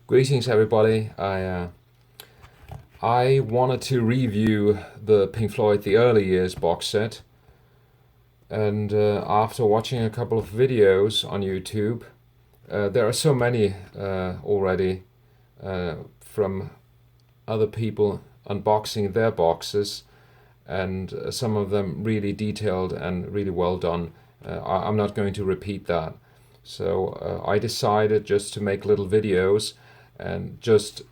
Greetings, everybody. I wanted to review the Pink Floyd The Early Years box set, and after watching a couple of videos on YouTube, there are so many already from other people unboxing their boxes, and some of them really detailed and really well done. I'm not going to repeat that. So I decided just to make little videos and just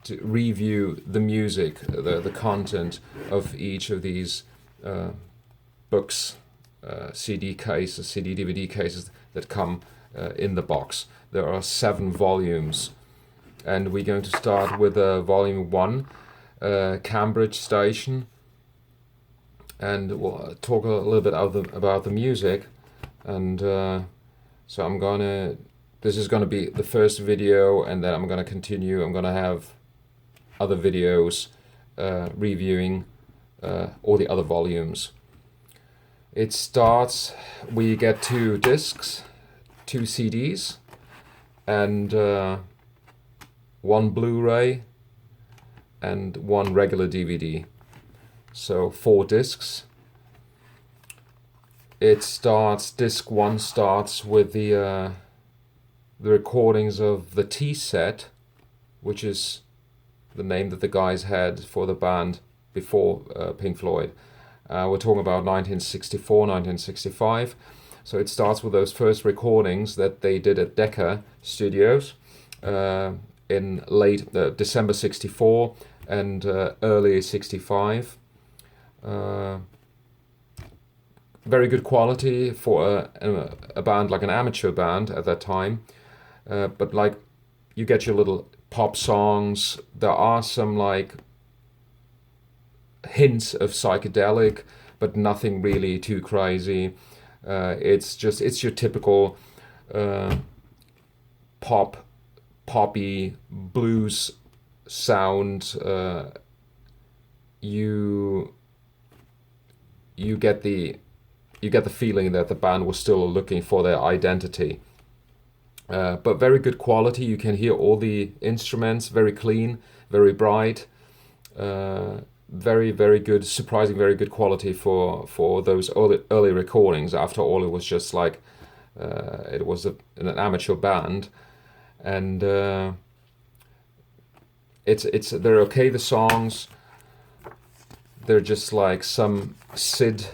to review the music, the content of each of these books, CD cases, CD DVD cases that come in the box. There are 7 volumes, and we're going to start with volume 1, Cambridge Station, and we'll talk a little bit about the music. And so this is gonna be the first video, and then I'm gonna continue. I'm gonna have other videos reviewing all the other volumes. It starts, we get 2 discs, 2 CDs, and 1 Blu-ray and 1 regular DVD. So 4 discs. It starts, disc 1 starts with the recordings of the Tea Set, which is the name that the guys had for the band before Pink Floyd. We're talking about 1964, 1965. So it starts with those first recordings that they did at Decca Studios in late December 64 and early 65. Very good quality for a band, like an amateur band at that time. But like, you get your little pop songs. There are some like hints of psychedelic, but nothing really too crazy. It's your typical poppy blues sound. You get the feeling that the band was still looking for their identity. But very good quality. You can hear all the instruments, very clean, very bright, very, very good, surprising, very good quality for those early recordings. After all, it was just like, it was an amateur band, and they're okay, the songs. They're just like some Sid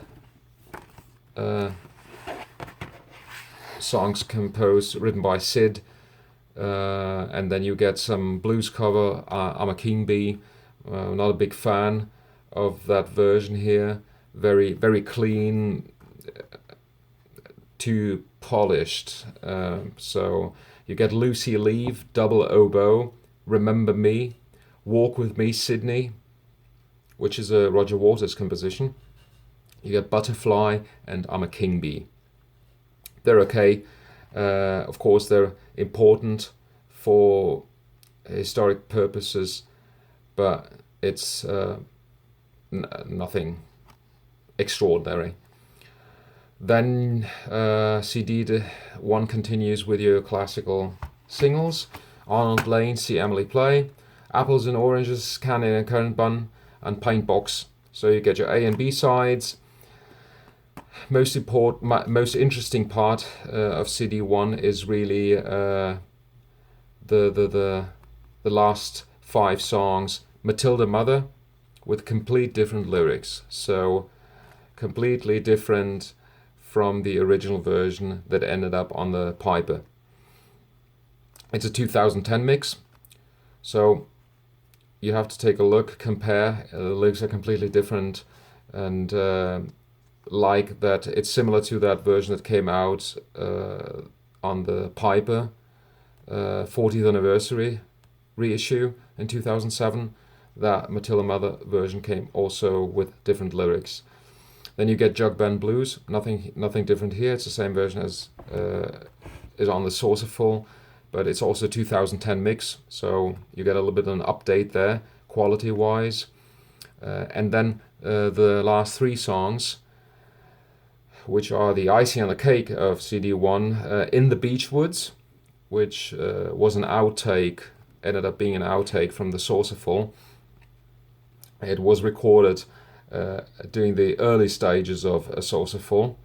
songs written by Sid, and then you get some blues cover. I'm a King Bee. Not a big fan of that version here. Very, very clean, too polished. So you get Lucy Leave, double oboe, Remember Me, Walk With Me, Sydney, which is a Roger Waters composition. You get Butterfly and I'm a King Bee. They're okay. Of course, they're important for historic purposes, but it's nothing extraordinary. Then CD 1 continues with your classical singles. Arnold Lane, See Emily Play, Apples and Oranges, Candy and Currant Bun, and Paint Box. So you get your A and B sides. Most interesting part of CD 1 is really the last 5 songs. Matilda Mother, with complete different lyrics. So completely different from the original version that ended up on the Piper. It's a 2010 mix. So you have to take a look, compare. The lyrics are completely different, and like that, it's similar to that version that came out on the Piper 40th anniversary reissue in 2007. That Matilda Mother version came also with different lyrics. Then you get Jug Band Blues. Nothing different here. It's the same version as is on the Saucerful, but it's also 2010 mix. So you get a little bit of an update there, quality-wise. And then the last 3 songs, which are the icing on the cake of CD1, In the Beech Woods, which was an outtake ended up being an outtake from the Saucerful. It was recorded during the early stages of A Saucerful,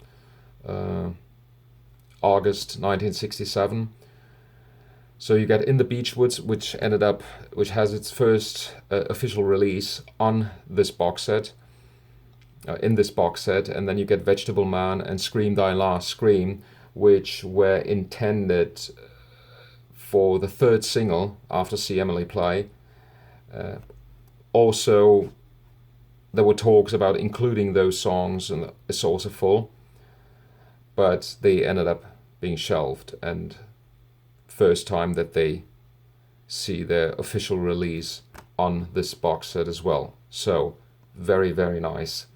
August 1967. So you get In the Beechwoods, which has its first official release on this box set, in this box set, and then you get Vegetable Man and Scream Thy Last Scream, which were intended for the third single after See Emily Play. Also, there were talks about including those songs in A Saucerful, but they ended up being shelved, and first time that they see their official release on this box set as well. So very, very nice.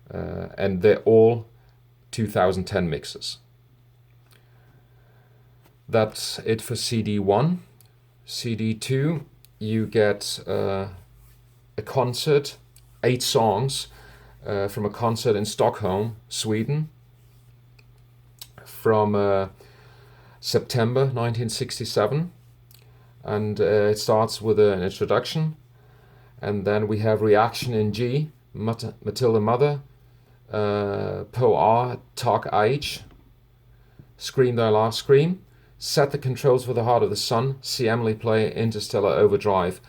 And they're all 2010 mixes. That's it for CD1. CD2, you get a concert, 8 songs from a concert in Stockholm, Sweden, from September 1967, and it starts with an introduction, and then we have Reaction in G, Matilda Mother, På A, Talk H, Scream Thy Last Scream, Set the Controls for the Heart of the Sun, See Emily Play, Interstellar Overdrive.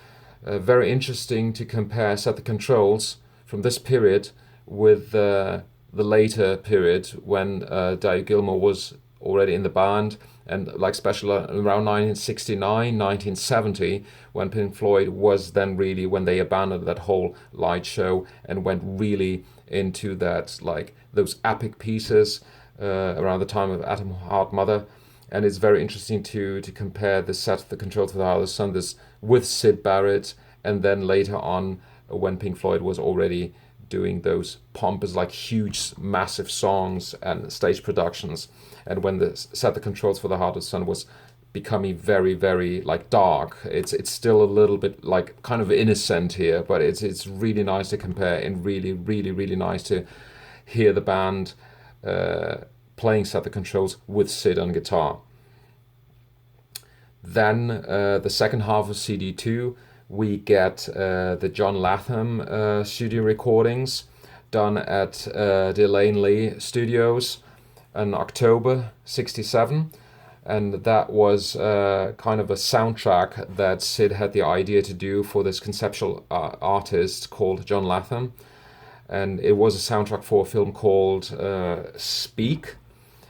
Very interesting to compare Set the Controls from this period with the later period when Dave Gilmour was already in the band, and like especially around 1969, 1970, when Pink Floyd was then really when they abandoned that whole light show and went really into that, like those epic pieces around the time of Atom Heart Mother. And it's very interesting to compare the Set the Controls for the Heart of the Sun this with Syd Barrett, and then later on when Pink Floyd was already doing those pompous, like huge, massive songs and stage productions, and when the Set the Controls for the Heart of the Sun was becoming very, very like dark. It's still a little bit like kind of innocent here, but it's really nice to compare, and really, really, really nice to hear the band playing Set the Controls with Syd on guitar. Then the second half of CD2, we get the John Latham studio recordings done at Delane Lee Studios in October 67, and that was kind of a soundtrack that Syd had the idea to do for this conceptual artist called John Latham, and it was a soundtrack for a film called Speak,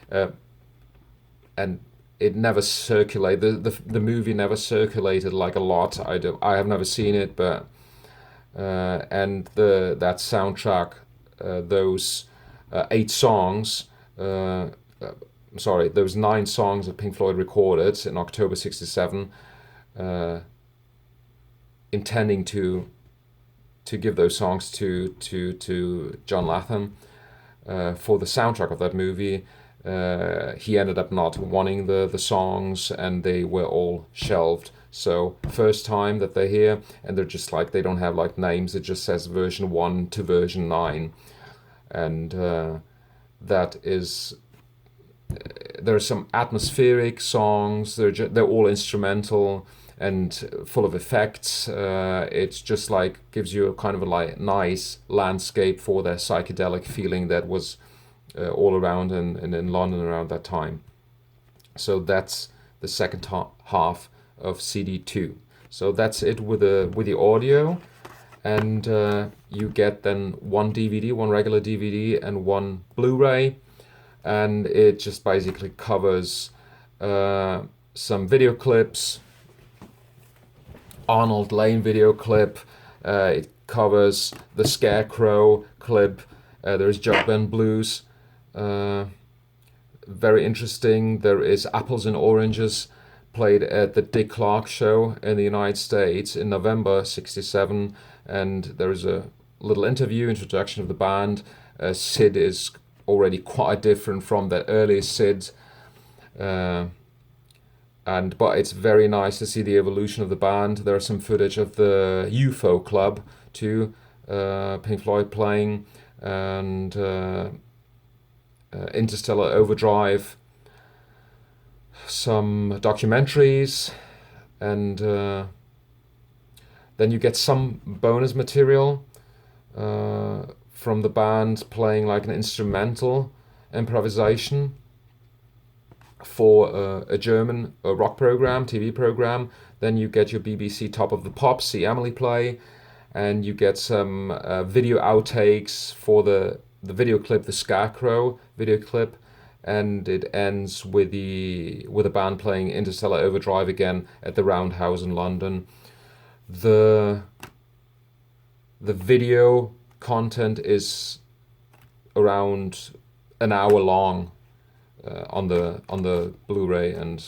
and it never circulated. The movie never circulated like a lot. I have never seen it, but and that soundtrack, those 8 songs, those 9 songs that Pink Floyd recorded in October 67, intending to give those songs to John Latham for the soundtrack of that movie. He ended up not wanting the songs, and they were all shelved. So first time that they're here, and they're just like, they don't have like names, it just says version 1 to version 9, and that is, there are some atmospheric songs, they're all instrumental and full of effects. It's just like gives you a kind of a like nice landscape for their psychedelic feeling that was all around in London around that time. So that's the second half of CD2. So that's it with the audio, and you get then one DVD, one regular DVD, and one Blu-ray, and it just basically covers some video clips, Arnold Lane video clip. It covers the Scarecrow clip. There's Jug Band Blues. Very interesting. There is Apples and Oranges, played at the Dick Clark show in the United States in November 67, and there is a little introduction of the band. Syd is already quite different from the early Syd, but it's very nice to see the evolution of the band. There are some footage of the UFO Club too, Pink Floyd playing, and Interstellar Overdrive, some documentaries, and then you get some bonus material from the band playing like an instrumental improvisation for a German rock program, TV program. Then you get your BBC Top of the Pops, See Emily Play, and you get some video outtakes for the video clip, the Scarecrow video clip, and it ends with the band playing Interstellar Overdrive again at the Roundhouse in London. The video content is around an hour long on the Blu-ray and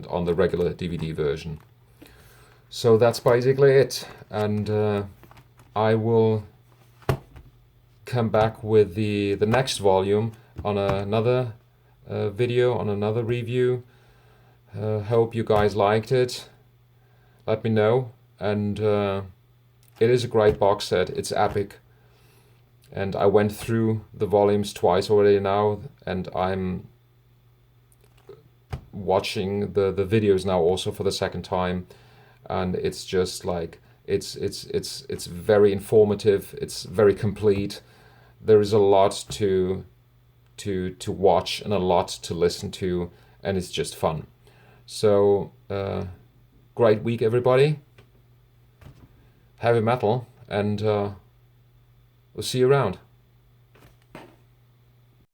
on the regular DVD version. So that's basically it, and I will come back with the next volume on another video, on another review. Hope you guys liked it. Let me know, and it is a great box set. It's epic, and I went through the volumes twice already now, and I'm watching the videos now also for the second time, and it's just like it's very informative. It's very complete. There is a lot to watch and a lot to listen to, and it's just fun. So great week, everybody. Heavy metal, and we'll see you around.